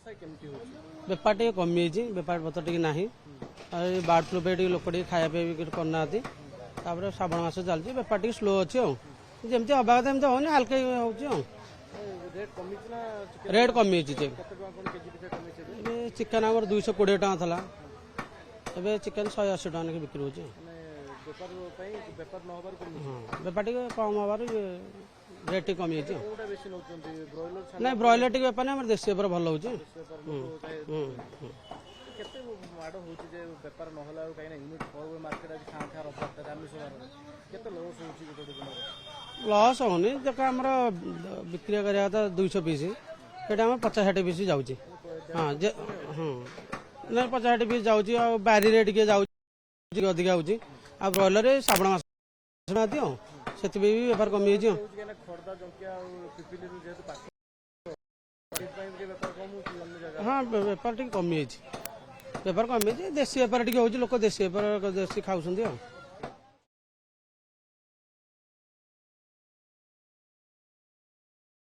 बेपार टे कमी जाइए बेपार पत्र टे ना बार्ड फ्लू पे लोक खाया पे करना श्रावण मास चलती बेपार टे स्लो अच्छे जमी हवा कथा एमती होनी हल्का हो रेट कमी चिकेन आम 220 टका था ए चिकेन 180 टका बिक्री हो बेपार टे कम हबार रेट कमी ना ब्रॉयलर टे बेपार नहीं देशी बेपार भल हो लॉस होनी जब आम बिक्री करा 200 पीस से 50-60 पीस जाऊँगी हाँ हाँ ना 50-60 पीस जाऊँगी बारी रेट किए जाऊँगी अधिक होगी आ ब्रॉयलर श्रावण मास से बेपार कमी हाँ बेपार टे कमी बेपार कमी देशी बेपार टे हो लोक देशी बेपार देशी खाऊँ।